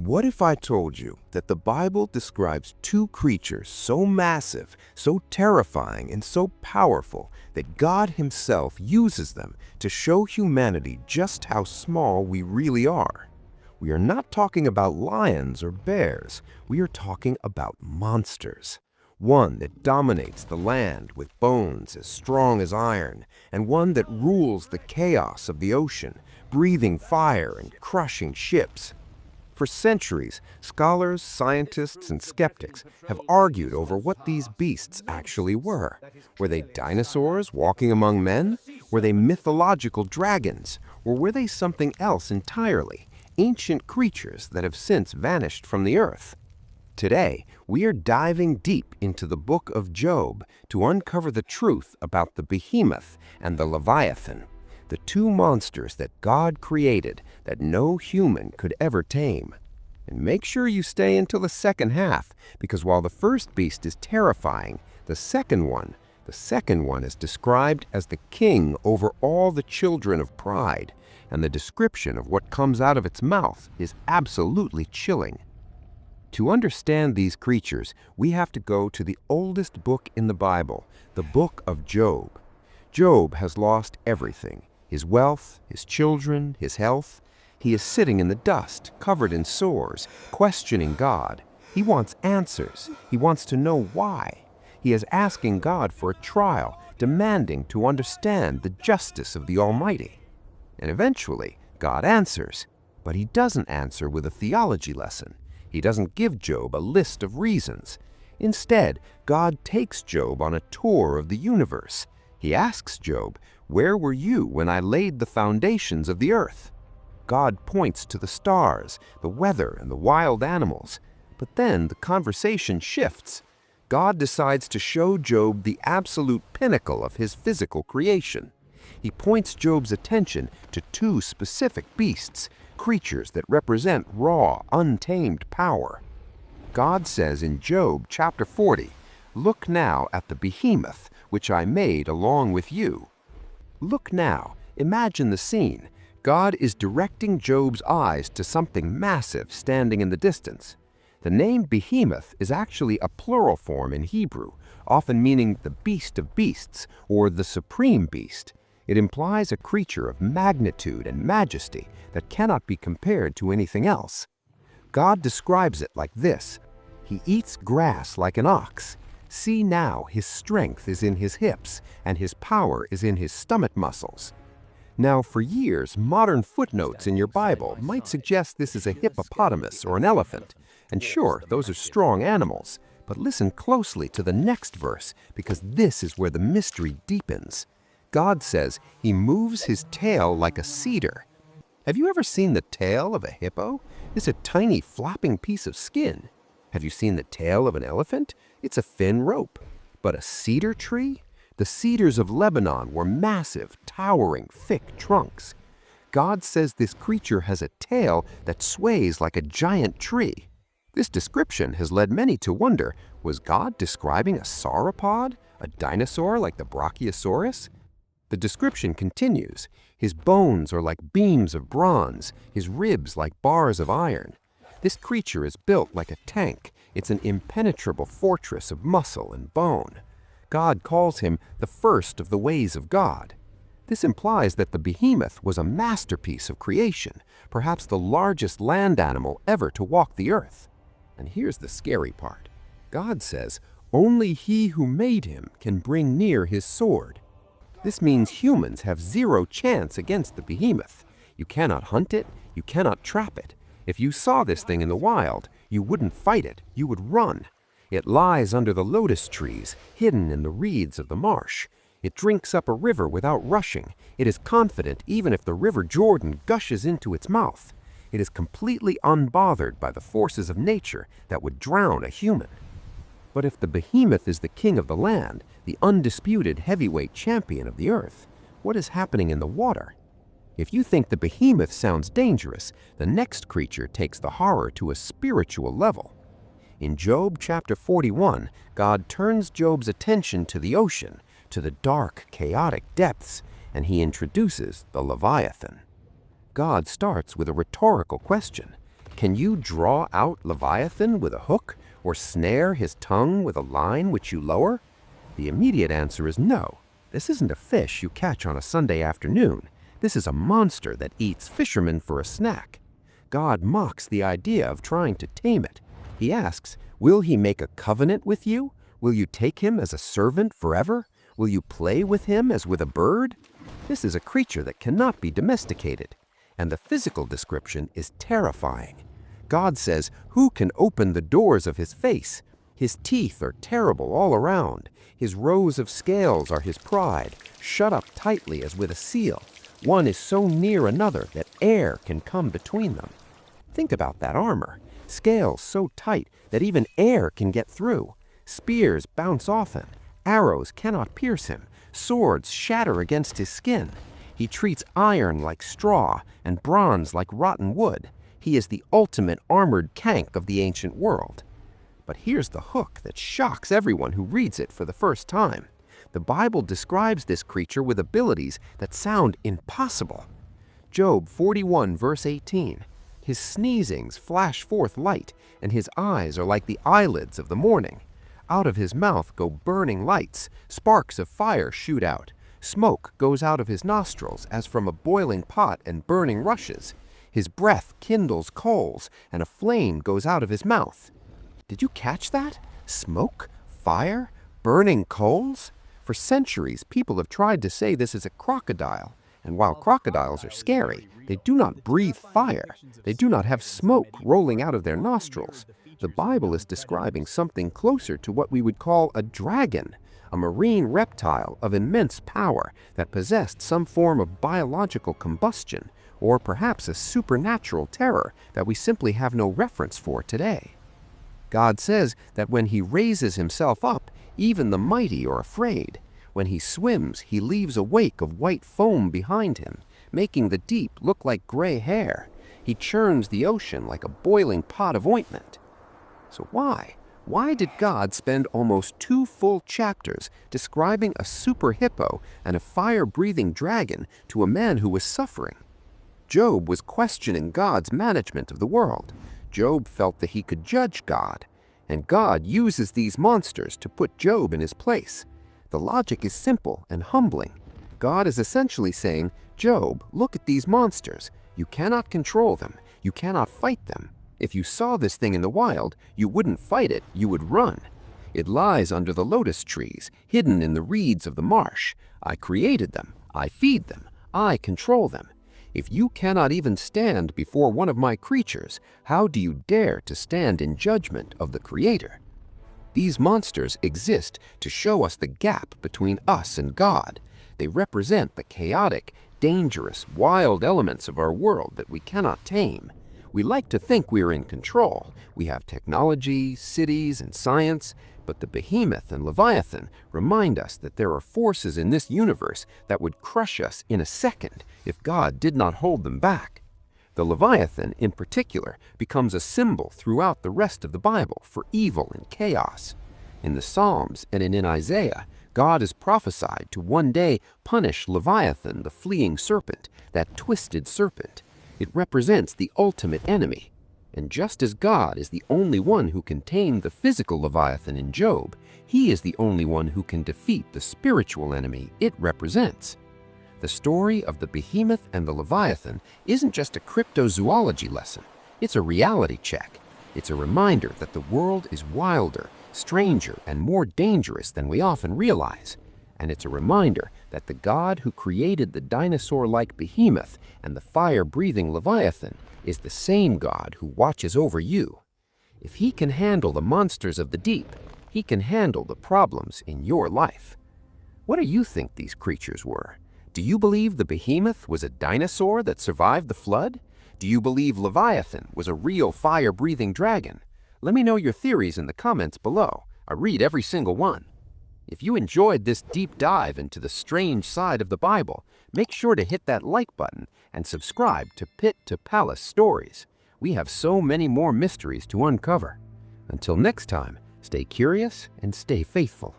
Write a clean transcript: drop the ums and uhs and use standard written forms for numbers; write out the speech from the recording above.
What if I told you that the Bible describes two creatures so massive, so terrifying, and so powerful that God Himself uses them to show humanity just how small we really are? We are not talking about lions or bears. We are talking about monsters. One that dominates the land with bones as strong as iron, and one that rules the chaos of the ocean, breathing fire and crushing ships. For centuries, scholars, scientists, and skeptics have argued over what these beasts actually were. Were they dinosaurs walking among men? Were they mythological dragons? Or were they something else entirely, ancient creatures that have since vanished from the earth? Today, we are diving deep into the book of Job to uncover the truth about the Behemoth and the Leviathan, the two monsters that God created that no human could ever tame. And make sure you stay until the second half, because while the first beast is terrifying, the second one is described as the king over all the children of pride, and the description of what comes out of its mouth is absolutely chilling. To understand these creatures, we have to go to the oldest book in the Bible, the book of Job. Job has lost everything: his wealth, his children, his health. He is sitting in the dust, covered in sores, questioning God. He wants answers. He wants to know why. He is asking God for a trial, demanding to understand the justice of the Almighty. And eventually, God answers. But He doesn't answer with a theology lesson. He doesn't give Job a list of reasons. Instead, God takes Job on a tour of the universe. He asks Job, "Where were you when I laid the foundations of the earth?" God points to the stars, the weather, and the wild animals. But then the conversation shifts. God decides to show Job the absolute pinnacle of His physical creation. He points Job's attention to two specific beasts, creatures that represent raw, untamed power. God says in Job chapter 40, "Look now at the behemoth, which I made along with you." Look now. Imagine the scene. God is directing Job's eyes to something massive standing in the distance. The name Behemoth is actually a plural form in Hebrew, often meaning the beast of beasts or the supreme beast. It implies a creature of magnitude and majesty that cannot be compared to anything else. God describes it like this: "He eats grass like an ox. See now, his strength is in his hips, and his power is in his stomach muscles." Now, for years, modern footnotes in your Bible might suggest this is a hippopotamus or an elephant. And sure, those are strong animals. But listen closely to the next verse, because this is where the mystery deepens. God says He moves His tail like a cedar. Have you ever seen the tail of a hippo? It's a tiny flopping piece of skin. Have you seen the tail of an elephant? It's a thin rope. But a cedar tree? The cedars of Lebanon were massive, towering, thick trunks. God says this creature has a tail that sways like a giant tree. This description has led many to wonder, was God describing a sauropod, a dinosaur like the Brachiosaurus? The description continues. His bones are like beams of bronze, his ribs like bars of iron. This creature is built like a tank. It's an impenetrable fortress of muscle and bone. God calls him the first of the ways of God. This implies that the behemoth was a masterpiece of creation, perhaps the largest land animal ever to walk the earth. And here's the scary part. God says, only He who made him can bring near His sword. This means humans have zero chance against the behemoth. You cannot hunt it, you cannot trap it. If you saw this thing in the wild, you wouldn't fight it, you would run. It lies under the lotus trees, hidden in the reeds of the marsh. It drinks up a river without rushing. It is confident even if the river Jordan gushes into its mouth. It is completely unbothered by the forces of nature that would drown a human. But if the behemoth is the king of the land, the undisputed heavyweight champion of the earth, what is happening in the water? If you think the behemoth sounds dangerous, the next creature takes the horror to a spiritual level. In Job chapter 41, God turns Job's attention to the ocean, to the dark, chaotic depths, and He introduces the Leviathan. God starts with a rhetorical question. Can you draw out Leviathan with a hook or snare his tongue with a line which you lower? The immediate answer is no. This isn't a fish you catch on a Sunday afternoon. This is a monster that eats fishermen for a snack. God mocks the idea of trying to tame it. He asks, will he make a covenant with you? Will you take him as a servant forever? Will you play with him as with a bird? This is a creature that cannot be domesticated. And the physical description is terrifying. God says, who can open the doors of his face? His teeth are terrible all around. His rows of scales are his pride, shut up tightly as with a seal. One is so near another that air can come between them. Think about that armor. Scales so tight that even air can get through. Spears bounce off him. Arrows cannot pierce him. Swords shatter against his skin. He treats iron like straw and bronze like rotten wood. He is the ultimate armored kank of the ancient world. But here's the hook that shocks everyone who reads it for the first time. The Bible describes this creature with abilities that sound impossible. Job 41 verse 18. His sneezings flash forth light, and his eyes are like the eyelids of the morning. Out of his mouth go burning lights, sparks of fire shoot out. Smoke goes out of his nostrils as from a boiling pot and burning rushes. His breath kindles coals, and a flame goes out of his mouth. Did you catch that? Smoke? Fire? Burning coals? For centuries, people have tried to say this is a crocodile. And while crocodiles are scary, they do not breathe fire. They do not have smoke rolling out of their nostrils. The Bible is describing something closer to what we would call a dragon, a marine reptile of immense power that possessed some form of biological combustion, or perhaps a supernatural terror that we simply have no reference for today. God says that when he raises himself up, even the mighty are afraid. When he swims, he leaves a wake of white foam behind him, making the deep look like gray hair. He churns the ocean like a boiling pot of ointment. So why? Why did God spend almost 2 full chapters describing a super hippo and a fire-breathing dragon to a man who was suffering? Job was questioning God's management of the world. Job felt that he could judge God, and God uses these monsters to put Job in his place. The logic is simple and humbling. God is essentially saying, Job, look at these monsters. You cannot control them. You cannot fight them. If you saw this thing in the wild, you wouldn't fight it, you would run. It lies under the lotus trees, hidden in the reeds of the marsh. I created them. I feed them. I control them. If you cannot even stand before one of my creatures, how do you dare to stand in judgment of the Creator? These monsters exist to show us the gap between us and God. They represent the chaotic, dangerous, wild elements of our world that we cannot tame. We like to think we are in control. We have technology, cities, and science, but the Behemoth and Leviathan remind us that there are forces in this universe that would crush us in a second if God did not hold them back. The Leviathan, in particular, becomes a symbol throughout the rest of the Bible for evil and chaos. In the Psalms and in Isaiah, God is prophesied to one day punish Leviathan, the fleeing serpent, that twisted serpent. It represents the ultimate enemy. And just as God is the only one who can tame the physical Leviathan in Job, he is the only one who can defeat the spiritual enemy it represents. The story of the Behemoth and the Leviathan isn't just a cryptozoology lesson. It's a reality check. It's a reminder that the world is wilder, stranger, and more dangerous than we often realize. And it's a reminder that the God who created the dinosaur-like Behemoth and the fire-breathing Leviathan is the same God who watches over you. If he can handle the monsters of the deep, he can handle the problems in your life. What do you think these creatures were? Do you believe the Behemoth was a dinosaur that survived the flood? Do you believe Leviathan was a real fire-breathing dragon? Let me know your theories in the comments below. I read every single one. If you enjoyed this deep dive into the strange side of the Bible, make sure to hit that like button and subscribe to Pit to Palace Stories. We have so many more mysteries to uncover. Until next time, stay curious and stay faithful.